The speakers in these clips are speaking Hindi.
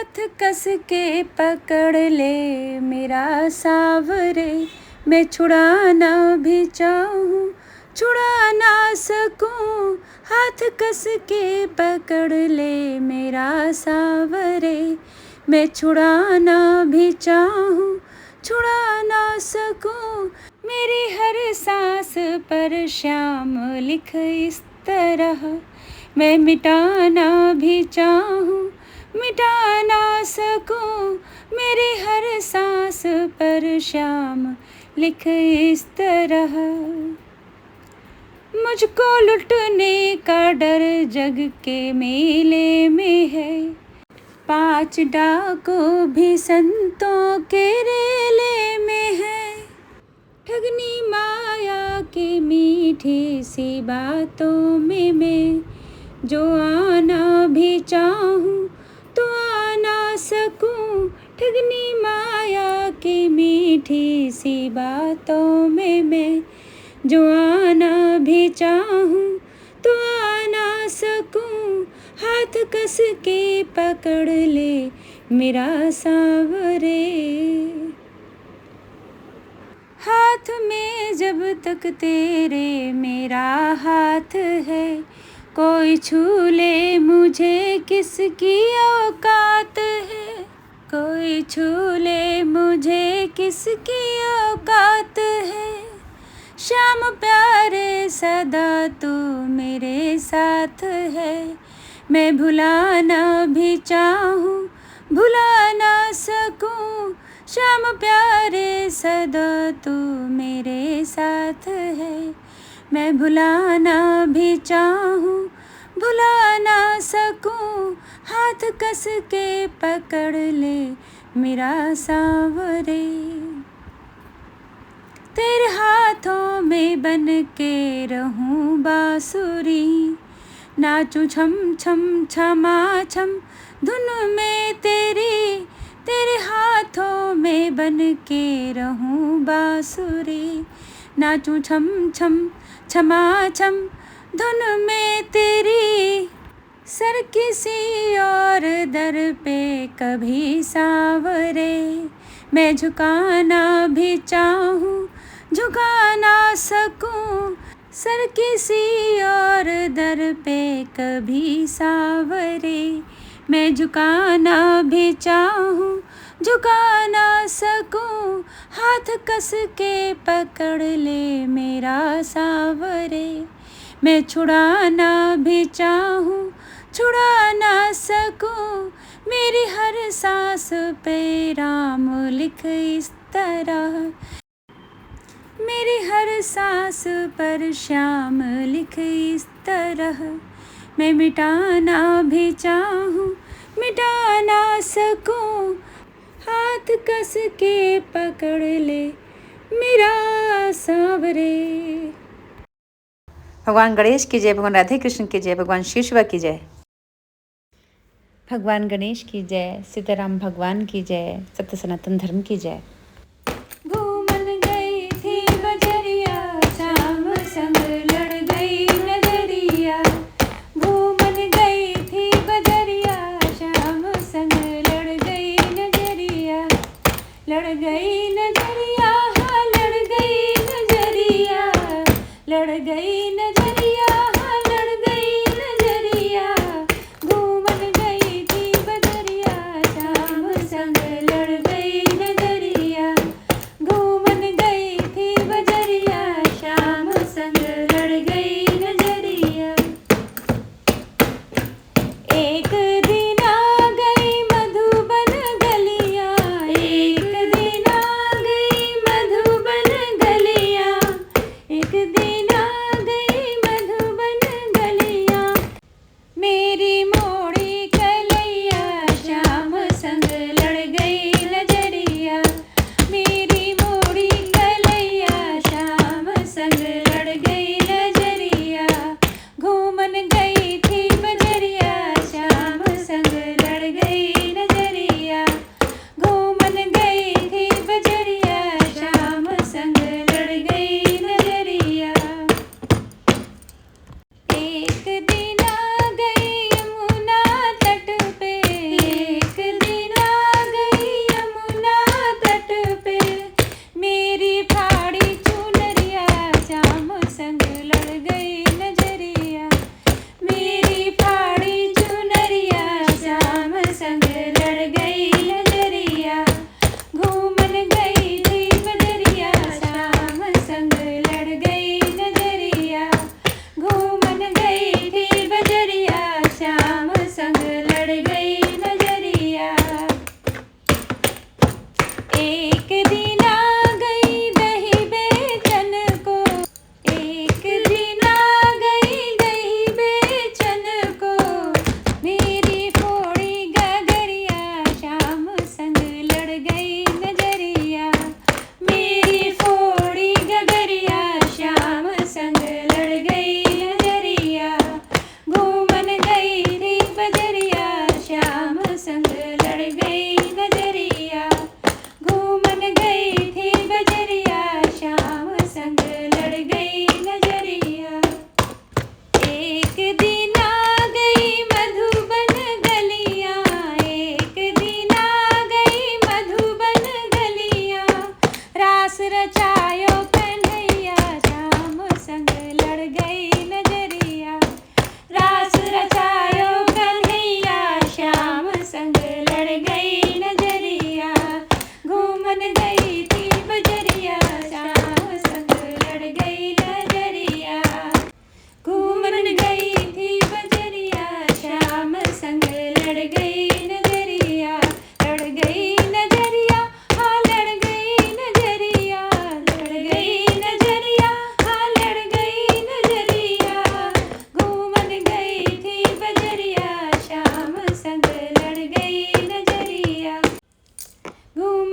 हाथ कस के पकड़ ले मेरा सावरे, मैं छुड़ाना भी चाहूँ छुड़ा ना सकूँ। हाथ कस के पकड़ ले मेरा सावरे, मैं छुड़ाना भी चाहूँ छुड़ा ना सकूँ। मेरी हर सांस पर श्याम लिख इस तरह, मैं मिटाना भी चाहूँ मिटा ना सकूँ। मेरी हर सांस पर श्याम लिख इस तरह। मुझको लुटने का डर जग के मेले में है, 5 डाकू भी संतों के रेले में है। ठगनी माया के मीठी सी बातों में मैं जो आना भी चाहूँ तो आ ना सकूँ। ठगनी माया की मीठी सी बातों में मैं जो आना भी चाहूँ तो आ ना सकूँ। हाथ कस के पकड़ ले मेरा सावरे, हाथ में जब तक तेरे मेरा हाथ है, कोई छू ले मुझे किसकी औकात है। कोई छू ले मुझे किसकी औकात है। श्याम प्यारे सदा तू मेरे साथ है, मैं भुलाना भी चाहूँ भुला ना सकूँ। श्याम प्यारे सदा तू मेरे साथ है, मैं भुलाना भी चाहूँ भुला ना सकूँ। हाथ कस के पकड़ ले मेरा सावरे, तेरे हाथों में बन के रहूं बांसुरी, नाचूं छम छम छमा छम धुन में तेरी। तेरे हाथों में बन के रहूं बांसुरी, नाचूं छम छम छमा छम धुन में तेरी। सर किसी और दर पे कभी सावरे, मैं झुकाना भी चाहूँ झुका ना सकूँ। सर किसी और दर पे कभी सावरे, मैं झुकाना भी चाहूँ झुका ना सकूँ। हाथ कस के पकड़ ले मेरा सावरे, मैं छुड़ाना भी चाहूँ छुड़ा ना सकूँ। मेरी हर सांस पे राम लिख इस तरह, मेरी हर सांस पर श्याम लिख इस तरह। मैं मिटाना भी चाहूँ मिटा ना सकूँ। हाथ कस के पकड़ ले मेरा सावरे। भगवान गणेश की जय, भगवान राधे कृष्ण की जय, भगवान शिव शिवा की जय। भगवान गणेश की जय, सीताराम भगवान की जय, सत्य सनातन धर्म की जय। घूमन गई थी बजरिया, शाम संग लड़ गई नजरिया। घूमन गई थी बजरिया, शाम संग लड़ गई नजरिया। लड़ गई नजरिया हाँ लड़ गई नजरिया। लड़ गई नजरिया हाँ लड़ गई नजरिया। घूमन गई थी बजरिया, शाम संग लड़ गई नजरिया। घूमन गई थी बजरिया, शाम संग लड़ गई नजरिया। एक दिन आ गई मधुबन गलियां, एक दिन आ गई मधुबन गलियां। एक दिन आ गई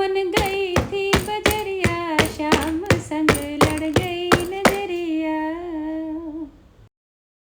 घूमन गई